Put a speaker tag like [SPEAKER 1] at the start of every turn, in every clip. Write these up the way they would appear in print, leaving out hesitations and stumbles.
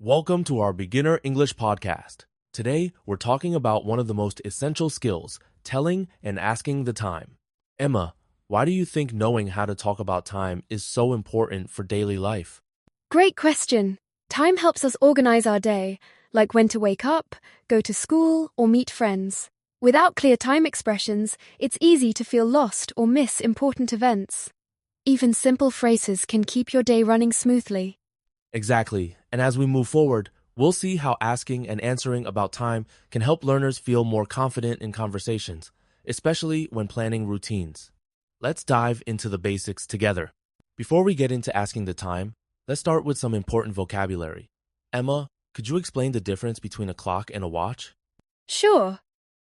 [SPEAKER 1] Welcome to our Beginner English podcast. Today, we're talking about one of the most essential skills, telling and asking the time. Emma, why do you think knowing how to talk about time is so important for daily life?
[SPEAKER 2] Great question. Time helps us organize our day, like when to wake up, go to school, or meet friends. Without clear time expressions, it's easy to feel lost or miss important events. Even simple phrases can keep your day running smoothly.
[SPEAKER 1] Exactly, and as we move forward, we'll see how asking and answering about time can help learners feel more confident in conversations, especially when planning routines. Let's dive into the basics together. Before we get into asking the time, let's start with some important vocabulary. Emma, could you explain the difference between a clock and a watch?
[SPEAKER 2] Sure.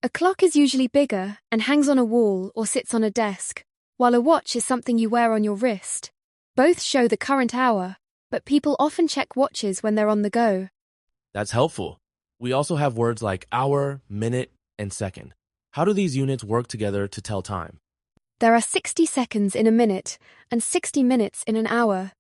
[SPEAKER 2] A clock is usually bigger and hangs on a wall or sits on a desk, while a watch is something you wear on your wrist. Both show the current hour, but people often check watches when they're on the go.
[SPEAKER 1] That's helpful. We also have words like hour, minute, and second. How do these units work together to tell time?
[SPEAKER 2] There are 60 seconds in a minute and 60 minutes in an hour.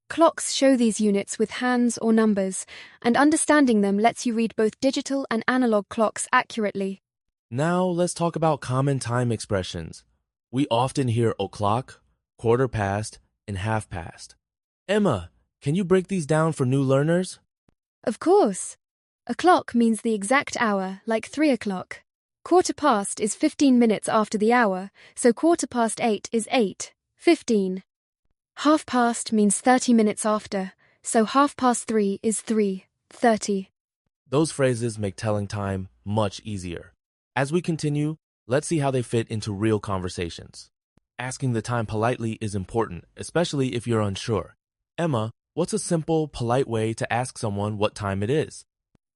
[SPEAKER 2] Clocks show these units with hands or numbers, and understanding them lets you read both digital and analog clocks accurately.
[SPEAKER 1] Now let's talk about common time expressions. We often hear o'clock, quarter past, and half past. Emma, can you break these down for new learners?
[SPEAKER 2] Of course. A clock means the exact hour, like 3 o'clock. Quarter past is 15 minutes after the hour, so quarter past 8 is 8:15. Half past means 30 minutes after, so half past 3 is 3:30.
[SPEAKER 1] Those phrases make telling time much easier. As we continue, let's see how they fit into real conversations. Asking the time politely is important, especially if you're unsure. Emma, what's a simple, polite way to ask someone what time it is?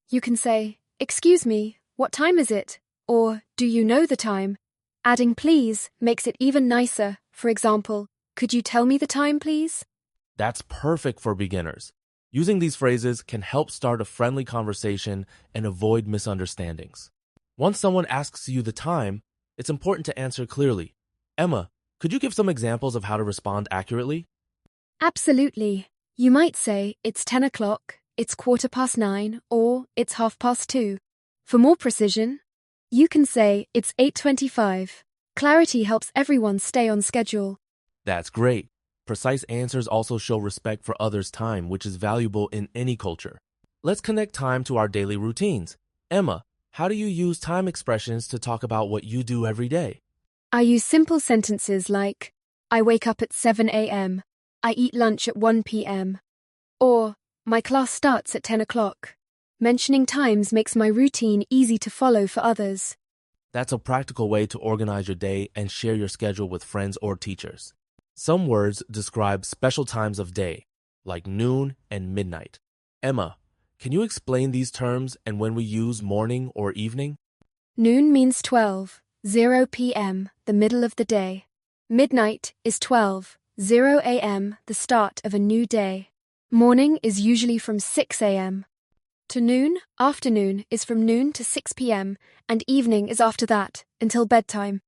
[SPEAKER 2] You can say, "Excuse me, what time is it?" Or, "Do you know the time?" Adding please makes it even nicer. For example, "Could you tell me the time, please?"
[SPEAKER 1] That's perfect for beginners. Using these phrases can help start a friendly conversation and avoid misunderstandings. Once someone asks you the time, it's important to answer clearly. Emma, could you give some examples of how to respond accurately?
[SPEAKER 2] Absolutely. You might say, "It's 10 o'clock, it's 9:15, or it's 2:30. For more precision, you can say, "It's 8:25. Clarity helps everyone stay on schedule.
[SPEAKER 1] That's great. Precise answers also show respect for others' time, which is valuable in any culture. Let's connect time to our daily routines. Emma, how do you use time expressions to talk about what you do every day?
[SPEAKER 2] I use simple sentences like, "I wake up at 7 a.m., I eat lunch at 1 p.m., or "My class starts at 10 o'clock. Mentioning times makes my routine easy to follow for others.
[SPEAKER 1] That's a practical way to organize your day and share your schedule with friends or teachers. Some words describe special times of day, like noon and midnight. Emma, can you explain these terms and when we use morning or evening?
[SPEAKER 2] Noon means 12:00 p.m., the middle of the day. Midnight is 12:00 a.m., the start of a new day. Morning is usually from 6 a.m. To noon, afternoon is from noon to 6 p.m., and evening is after that, until bedtime.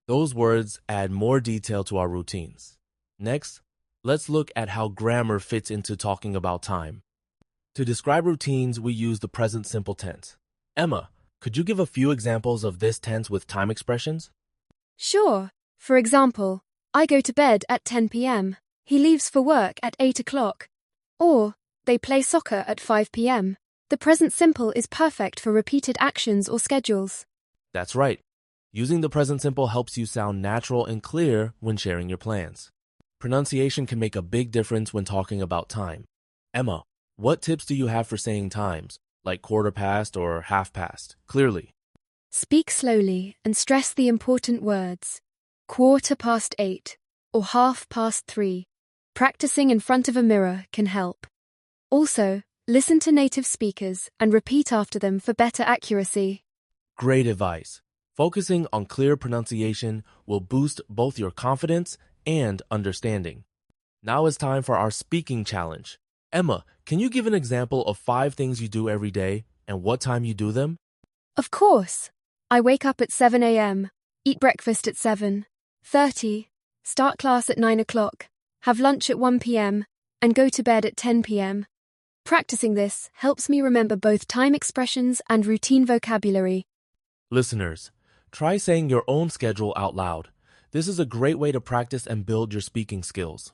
[SPEAKER 1] Those words add more detail to our routines. Next, let's look at how grammar fits into talking about time. To describe routines, we use the present simple tense. Emma, could you give a few examples of this tense with time expressions?
[SPEAKER 2] Sure. For example, I go to bed at 10 p.m. He leaves for work at 8 o'clock. Or, they play soccer at 5 p.m. The present simple is perfect for repeated actions or schedules.
[SPEAKER 1] That's right. Using the present simple helps you sound natural and clear when sharing your plans. Pronunciation can make a big difference when talking about time. Emma, what tips do you have for saying times, like quarter past or half past, clearly?
[SPEAKER 2] Speak slowly and stress the important words. 8:15 or 3:30. Practicing in front of a mirror can help. Also, listen to native speakers and repeat after them for better accuracy.
[SPEAKER 1] Great advice. Focusing on clear pronunciation will boost both your confidence and understanding. Now it's time for our speaking challenge. Emma, can you give an example of 5 things you do every day and what time you do them?
[SPEAKER 2] Of course. I wake up at 7 a.m., eat breakfast at 7:30, start class at 9 o'clock, have lunch at 1 p.m., and go to bed at 10 p.m. Practicing this helps me remember both time expressions and routine vocabulary.
[SPEAKER 1] Listeners, try saying your own schedule out loud. This is a great way to practice and build your speaking skills.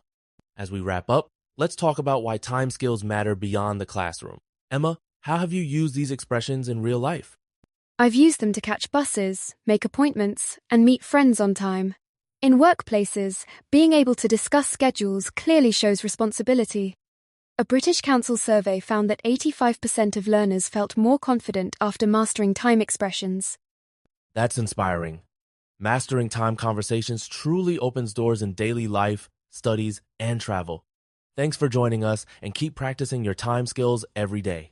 [SPEAKER 1] As we wrap up, let's talk about why time skills matter beyond the classroom. Emma, how have you used these expressions in real life?
[SPEAKER 2] I've used them to catch buses, make appointments, and meet friends on time. In workplaces, being able to discuss schedules clearly shows responsibility. A British Council survey found that 85% of learners felt more confident after mastering time expressions.
[SPEAKER 1] That's inspiring. Mastering time conversations truly opens doors in daily life, studies, and travel. Thanks for joining us, and keep practicing your time skills every day.